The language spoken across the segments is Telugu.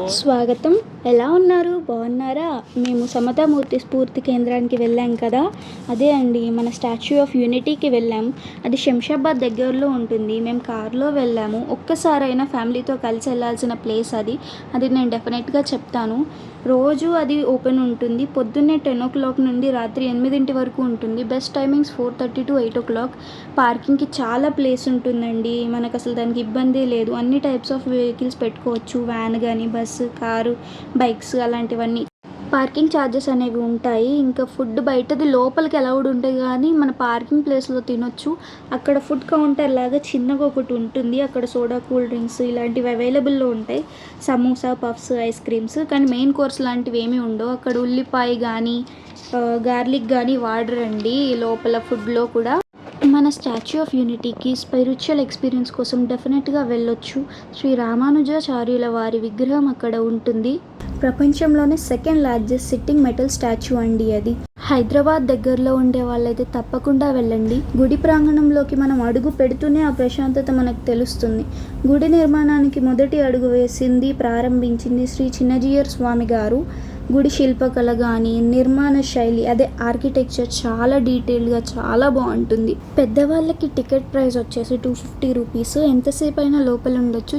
స్వాగతం. ఎలా ఉన్నారు? బాగున్నారా? మేము సమతామూర్తి స్ఫూర్తి కేంద్రానికి వెళ్ళాం కదా, అదే అండి మన స్టాచ్యూ ఆఫ్ యూనిటీకి వెళ్ళాం. అది శంషాబాద్ దగ్గరలో ఉంటుంది. మేము కార్లో వెళ్ళాము. ఒక్కసారైనా ఫ్యామిలీతో కలిసి వెళ్ళాల్సిన ప్లేస్ అది. నేను డెఫినెట్గా చెప్తాను. రోజు అది ఓపెన్ ఉంటుంది. పొద్దున్నే 10 o'clock నుండి రాత్రి 8 వరకు ఉంటుంది. Best timings 4:30 to 8 o'clock. పార్కింగ్కి చాలా ప్లేస్ ఉంటుందండి. మనకు అసలు దానికి ఇబ్బంది లేదు. అన్ని టైప్స్ ఆఫ్ వెహికల్స్ పెట్టుకోవచ్చు. వ్యాన్ కానీ, బస్సు, కారు, బైక్స్ అలాంటివన్నీ. పార్కింగ్ ఛార్జెస్ అనేవి ఉంటాయి. ఇంకా ఫుడ్ బయటది లోపలికి అలౌడ్ ఉంటాయి, కానీ మన పార్కింగ్ ప్లేస్లో తినొచ్చు. అక్కడ ఫుడ్ కౌంటర్ లాగా చిన్నగా ఒకటి ఉంటుంది. అక్కడ సోడా, కూల్ డ్రింక్స్ ఇలాంటివి అవైలబుల్లో ఉంటాయి. Samosa, puffs, ice creams. కానీ మెయిన్ కోర్స్ లాంటివి ఏమీ ఉండవు. అక్కడ ఉల్లిపాయ కానీ గార్లిక్ కానీ వాడరండి లోపల ఫుడ్లో కూడా. మన స్టాచ్యూ ఆఫ్ యూనిటీకి స్పిరిచువల్ ఎక్స్పీరియన్స్ కోసం డెఫినెట్గా వెళ్ళొచ్చు. శ్రీ రామానుజాచార్యుల వారి విగ్రహం అక్కడ ఉంటుంది. ప్రపంచంలోనే second largest sitting metal statue అండి అది. హైదరాబాద్ దగ్గరలో ఉండే వాళ్ళైతే తప్పకుండా వెళ్ళండి. గుడి ప్రాంగణంలోకి మనం అడుగు పెడుతూనే ఆ ప్రశాంతత మనకు తెలుస్తుంది. గుడి నిర్మాణానికి మొదటి అడుగు వేసింది, ప్రారంభించింది శ్రీ చిన్నజీయర్ స్వామి గారు. గుడి శిల్పకళ కానీ, నిర్మాణ శైలి, అదే ఆర్కిటెక్చర్ చాలా డీటెయిల్గా చాలా బాగుంటుంది. పెద్దవాళ్ళకి టికెట్ ప్రైస్ వచ్చేసి 250 రూపీస్. ఎంతసేపు అయినా లోపల ఉండొచ్చు.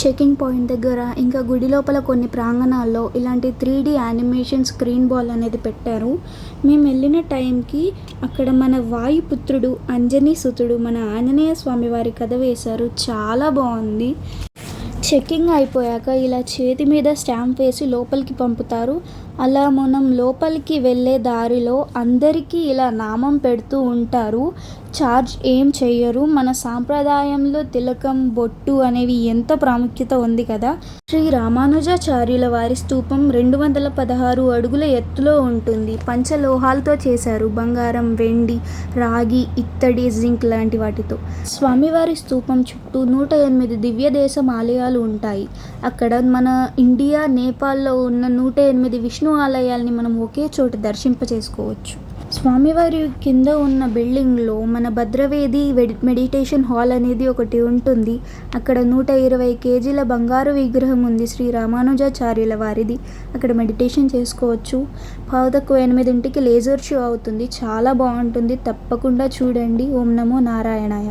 చెకింగ్ పాయింట్ దగ్గర, ఇంకా గుడి లోపల కొన్ని ప్రాంగణాల్లో ఇలాంటి 3D యానిమేషన్ స్క్రీన్ బాల్ అనేది పెట్టారు. మేము వెళ్ళిన టైంకి అక్కడ మన వాయుపుత్రుడు అంజనీ సుతుడు మన ఆంజనేయ స్వామి వారి కథ వేశారు. చాలా బాగుంది. చెకింగ్ అయిపోయాక ఇలా చేతి మీద స్టాంప్ వేసి లోపలికి పంపుతారు. అలా మనం లోపలికి వెళ్ళే దారిలో అందరికీ ఇలా నామం పెడుతూ ఉంటారు. ఛార్జ్ ఏం చెయ్యరు. మన సాంప్రదాయంలో తిలకం, బొట్టు అనేవి ఎంత ప్రాముఖ్యత ఉంది కదా. శ్రీ రామానుజాచార్యుల వారి స్తూపం 216 అడుగుల ఎత్తులో ఉంటుంది. పంచలోహాలతో చేశారు. బంగారం, వెండి, రాగి, ఇత్తడి, జింక్ లాంటి వాటితో. స్వామివారి స్తూపం చుట్టూ 108 దివ్య దేశం ఆలయాలు ఉంటాయి. అక్కడ మన ఇండియా, నేపాల్లో ఉన్న 108 విష్ణు ఆలయాల్ని మనం ఒకే చోట దర్శింపచేసుకోవచ్చు. స్వామివారి కింద ఉన్న బిల్డింగ్లో మన భద్రవేది మెడిటేషన్ హాల్ అనేది ఒకటి ఉంటుంది. అక్కడ 120 కేజీల బంగారు విగ్రహం ఉంది శ్రీ రామానుజాచార్యుల వారిది. అక్కడ మెడిటేషన్ చేసుకోవచ్చు. 7:15 లేజర్ షో అవుతుంది. చాలా బాగుంటుంది. తప్పకుండా చూడండి. ఓం నమో నారాయణాయ.